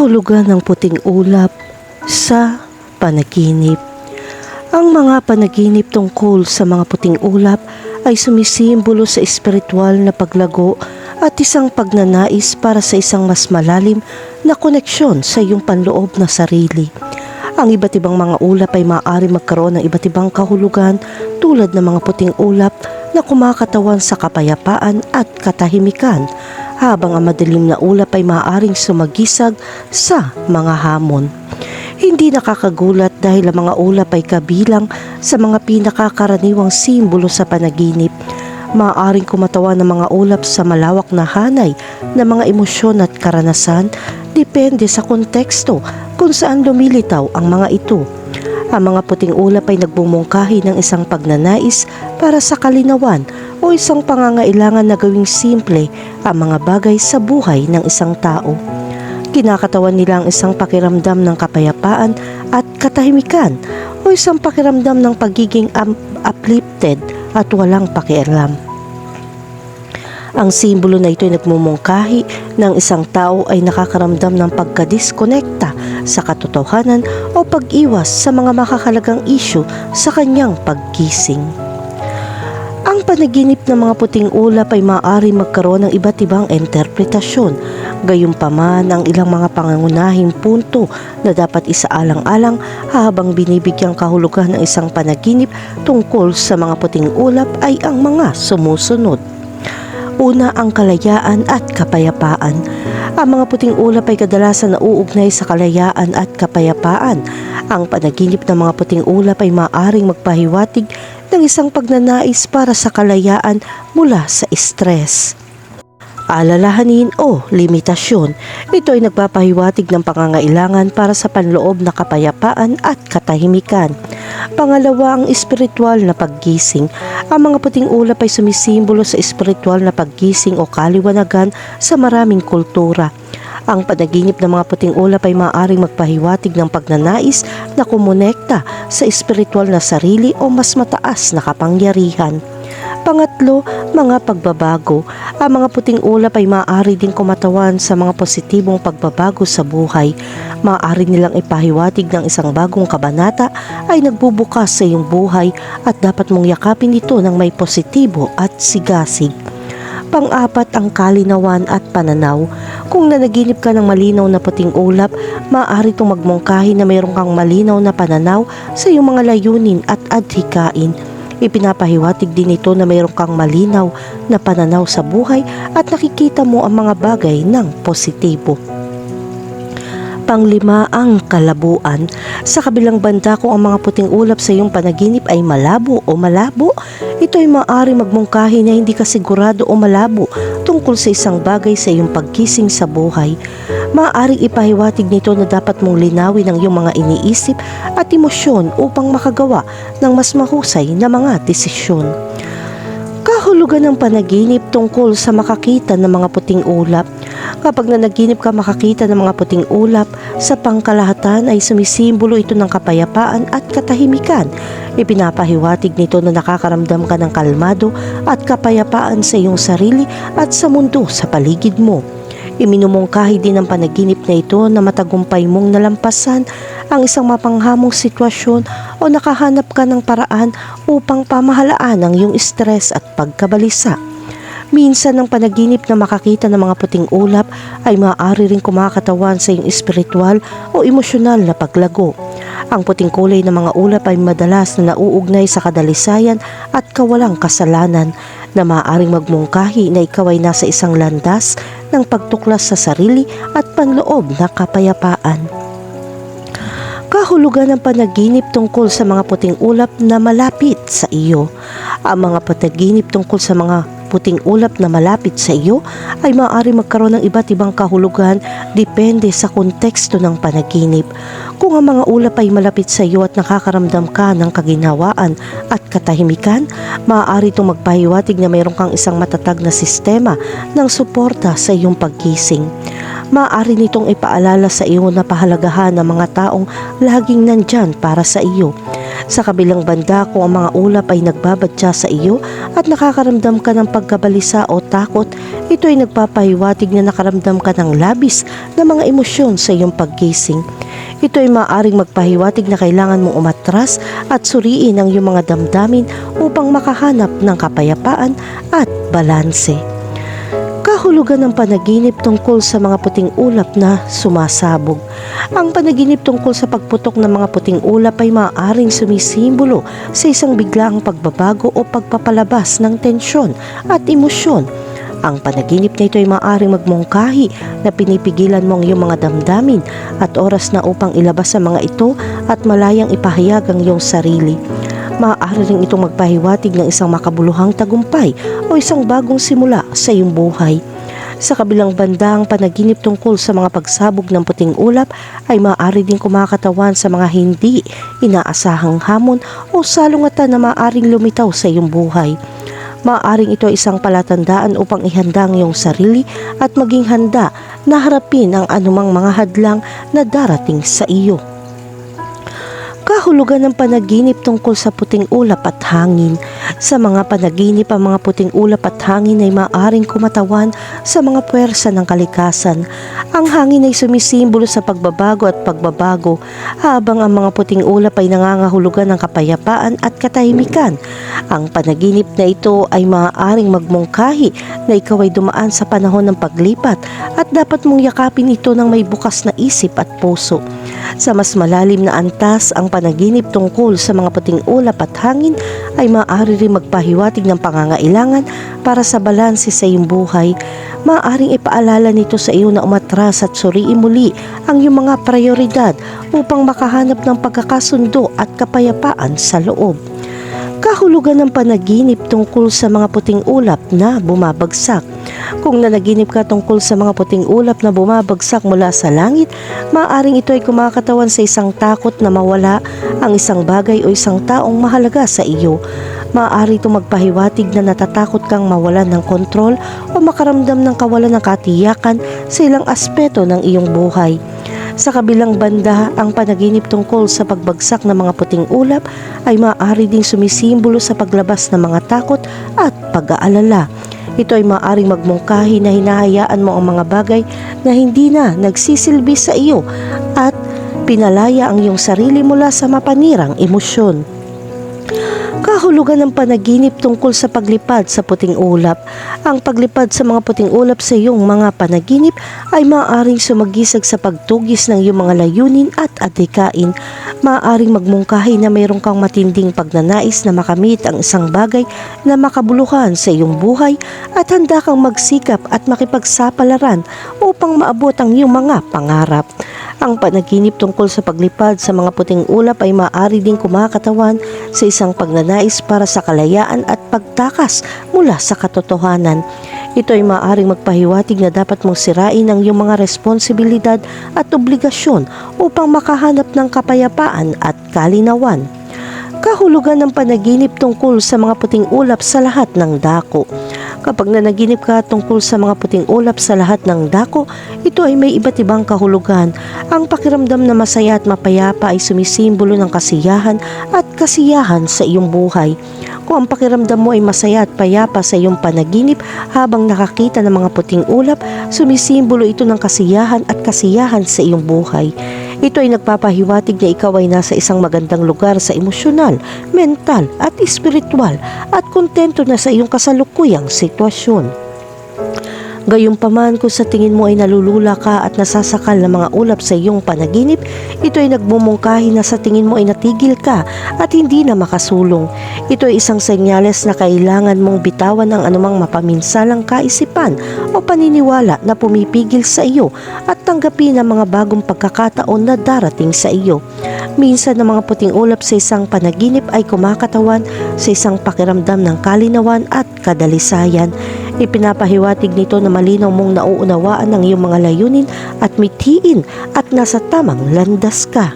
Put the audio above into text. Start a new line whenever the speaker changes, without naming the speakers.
Kahulugan ng puting ulap sa panaginip. Ang mga panaginip tungkol sa mga puting ulap ay sumisimbolo sa espiritual na paglago at isang pagnanais para sa isang mas malalim na koneksyon sa iyong panloob na sarili. Ang iba't ibang mga ulap ay maaari magkaroon ng iba't ibang kahulugan tulad ng mga puting ulap na kumakatawan sa kapayapaan at katahimikan, habang ang madilim na ulap ay maaaring sumagisag sa mga hamon. Hindi nakakagulat dahil ang mga ulap ay kabilang sa mga pinakakaraniwang simbolo sa panaginip. Maaaring kumatawan ng mga ulap sa malawak na hanay ng mga emosyon at karanasan, depende sa konteksto kung saan lumilitaw ang mga ito. Ang mga puting ulap ay nagbumungkahi ng isang pagnanais para sa kalinawan o isang pangangailangan na gawing simple ang mga bagay sa buhay ng isang tao. Kinakatawan nila ang isang pakiramdam ng kapayapaan at katahimikan o isang pakiramdam ng pagiging uplifted at walang pakialam. Ang simbolo na ito ay nagmumungkahi ng isang tao ay nakakaramdam ng pagkadiskonekta sa katotohanan o pag-iwas sa mga makakalagang isyu sa kanyang paggising. Ang panaginip ng mga puting ulap ay maaari magkaroon ng iba't ibang interpretasyon. Gayunpaman, ang ilang mga pangunahing punto na dapat isaalang-alang habang binibigyang kahulugan ng isang panaginip tungkol sa mga puting ulap ay ang mga sumusunod. Una, ang kalayaan at kapayapaan. Ang mga puting ulap ay kadalasan nauugnay sa kalayaan at kapayapaan. Ang panaginip ng mga puting ulap ay maaaring magpahiwatig ng isang pagnanais para sa kalayaan mula sa stress, alalahanin o limitasyon. Ito ay nagpapahiwatig ng pangangailangan para sa panloob na kapayapaan at katahimikan. Pangalawa, ang espiritual na paggising. Ang mga puting ulap ay sumisimbolo sa espiritual na paggising o kaliwanagan sa maraming kultura. Ang panaginip ng mga puting ulap ay maaaring magpahiwatig ng pagnanais na kumonekta sa espiritual na sarili o mas mataas na kapangyarihan. Pangatlo, mga pagbabago. Ang mga puting ulap ay maaari din kumatawan sa mga positibong pagbabago sa buhay. Maaari nilang ipahiwatig ng isang bagong kabanata ay nagbubukas sa iyong buhay at dapat mong yakapin ito ng may positibo at sigasig. Pang-apat, ang kalinawan at pananaw. Kung nanaginip ka ng malinaw na puting ulap, maaari itong magmungkahi na mayroon kang malinaw na pananaw sa iyong mga layunin at adhikain. Ipinapahiwatig din ito na mayroon kang malinaw na pananaw sa buhay at nakikita mo ang mga bagay ng positibo. Panglima, ang kalabuan. Sa kabilang banda, kung ang mga puting ulap sa iyong panaginip ay malabo o malabo, ito ay maaari magmungkahi na hindi ka sigurado o malabo tungkol sa isang bagay sa iyong pagkising sa buhay. Maaaring ipahiwatig nito na dapat mong linawin ang iyong mga iniisip at emosyon upang makagawa ng mas mahusay na mga desisyon. Kahulugan ng panaginip tungkol sa makakita ng mga puting ulap. Kapag nanaginip ka makakita ng mga puting ulap, sa pangkalahatan ay sumisimbolo ito ng kapayapaan at katahimikan. Ipinapahiwatig nito na nakakaramdam ka ng kalmado at kapayapaan sa iyong sarili at sa mundo sa paligid mo. Iminumungkahi din ng panaginip na ito na matagumpay mong nalampasan ang isang mapanghamong sitwasyon o nakahanap ka ng paraan upang pamahalaan ang iyong stress at pagkabalisa. Minsan ang panaginip na makakita ng mga puting ulap ay maaari ring kumakatawan sa iyong espiritual o emosyonal na paglago. Ang puting kulay ng mga ulap ay madalas na nauugnay sa kadalisayan at kawalang kasalanan, na maaaring magmungkahi na ikaw ay nasa isang landas ng pagtuklas sa sarili at panloob na kapayapaan. Kahulugan ng panaginip tungkol sa mga puting ulap na malapit sa iyo. Ang mga panaginip tungkol sa mga puting ulap na malapit sa iyo ay maaari magkaroon ng iba't ibang kahulugan depende sa konteksto ng panaginip. Kung ang mga ulap ay malapit sa iyo at nakakaramdam ka ng kaginhawaan at katahimikan, maaari itong magpahiwatig na mayroon kang isang matatag na sistema ng suporta sa iyong paggising. Maaari nitong ipaalala sa iyo na pahalagahan ng mga taong laging nandyan para sa iyo. Sa kabilang banda, kung ang mga ulap ay nagbabadya sa iyo at nakakaramdam ka ng pagkabalisa o takot, ito ay nagpapahiwatig na nakaramdam ka ng labis na mga emosyon sa iyong paggising. Ito ay maaaring magpahiwatig na kailangan mong umatras at suriin ang iyong mga damdamin upang makahanap ng kapayapaan at balanse. Kahulugan ng panaginip tungkol sa mga puting ulap na sumasabog. Ang panaginip tungkol sa pagputok ng mga puting ulap ay maaaring sumisimbolo sa isang biglaang pagbabago o pagpapalabas ng tensyon at emosyon. Ang panaginip na ito ay maaaring magmungkahi na pinipigilan mo ang iyong mga damdamin at oras na upang ilabas ang mga ito at malayang ipahayag ang iyong sarili. Maaari rin itong magpahiwatig ng isang makabuluhang tagumpay o isang bagong simula sa iyong buhay. Sa kabilang banda, ang panaginip tungkol sa mga pagsabog ng puting ulap ay maaari din kumakatawan sa mga hindi inaasahang hamon o salungatan na maaaring lumitaw sa iyong buhay. Maaaring ito ay isang palatandaan upang ihanda ang iyong sarili at maging handa na harapin ang anumang mga hadlang na darating sa iyo. Kahulugan ng panaginip tungkol sa puting ulap at hangin. Sa mga panaginip, ang mga puting ulap at hangin ay maaaring kumatawan sa mga puwersa ng kalikasan. Ang hangin ay sumisimbolo sa pagbabago at pagbabago, habang ang mga puting ulap ay nangangahulugan ng kapayapaan at katahimikan. Ang panaginip na ito ay maaaring magmungkahi na ikaw ay dumaan sa panahon ng paglipat at dapat mong yakapin ito ng may bukas na isip at puso. Sa mas malalim na antas, ang panaginip tungkol sa mga puting ulap at hangin ay maaari rin magpahiwatig ng pangangailangan para sa balanse sa iyong buhay. Maaaring ipaalala nito sa iyo na umatras at suriin muli ang iyong mga prioridad upang makahanap ng pagkakasundo at kapayapaan sa loob. Kahulugan ng panaginip tungkol sa mga puting ulap na bumabagsak. Kung nanaginip ka tungkol sa mga puting ulap na bumabagsak mula sa langit, maaaring ito ay kumakatawan sa isang takot na mawala ang isang bagay o isang taong mahalaga sa iyo. Maaari itong magpahiwatig na natatakot kang mawalan ng kontrol o makaramdam ng kawalan ng katiyakan sa ilang aspeto ng iyong buhay. Sa kabilang banda, ang panaginip tungkol sa pagbagsak ng mga puting ulap ay maaari ding sumisimbolo sa paglabas ng mga takot at pag-aalala. Ito ay maaaring magmungkahi na hinahayaan mo ang mga bagay na hindi na nagsisilbi sa iyo at pinalaya ang iyong sarili mula sa mapanirang emosyon. Kahulugan ng panaginip tungkol sa paglipad sa puting ulap. Ang paglipad sa mga puting ulap sa iyong mga panaginip ay maaaring sumagisag sa pagtugis ng iyong mga layunin at adhikain. Maaaring magmungkahi na mayroon kang matinding pagnanais na makamit ang isang bagay na makabuluhan sa iyong buhay at handa kang magsikap at makipagsapalaran upang maabot ang iyong mga pangarap. Ang panaginip tungkol sa paglipad sa mga puting ulap ay maaari ding kumakatawan sa isang pagnanais para sa kalayaan at pagtakas mula sa katotohanan. Ito ay maaaring magpahiwatig na dapat mong sirain ang iyong mga responsibilidad at obligasyon upang makahanap ng kapayapaan at kalinawan. Kahulugan ng panaginip tungkol sa mga puting ulap sa lahat ng dako. Kapag nanaginip ka tungkol sa mga puting ulap sa lahat ng dako, ito ay may iba't ibang kahulugan. Ang pakiramdam na masaya at mapayapa ay sumisimbolo ng kasiyahan at kasiyahan sa iyong buhay. Kung ang pakiramdam mo ay masaya at payapa sa iyong panaginip habang nakakita ng mga puting ulap, sumisimbolo ito ng kasiyahan at kasiyahan sa iyong buhay. Ito ay nagpapahiwatig na ikaw ay nasa isang magandang lugar sa emosyonal, mental at espiritual at kontento na sa iyong kasalukuyang sitwasyon. Gayunpaman, kung sa tingin mo ay nalulula ka at nasasakal ng mga ulap sa iyong panaginip, ito ay nagmumungkahi na sa tingin mo ay natigil ka at hindi na makasulong. Ito ay isang senyales na kailangan mong bitawan ang anumang mapaminsalang kaisipan o paniniwala na pumipigil sa iyo at tanggapin ang mga bagong pagkakataon na darating sa iyo. Minsan ang mga puting ulap sa isang panaginip ay kumakatawan sa isang pakiramdam ng kalinawan at kadalisayan. Ipinapahiwatig nito na malinaw mong nauunawaan ang iyong mga layunin at mithiin at nasa tamang landas ka.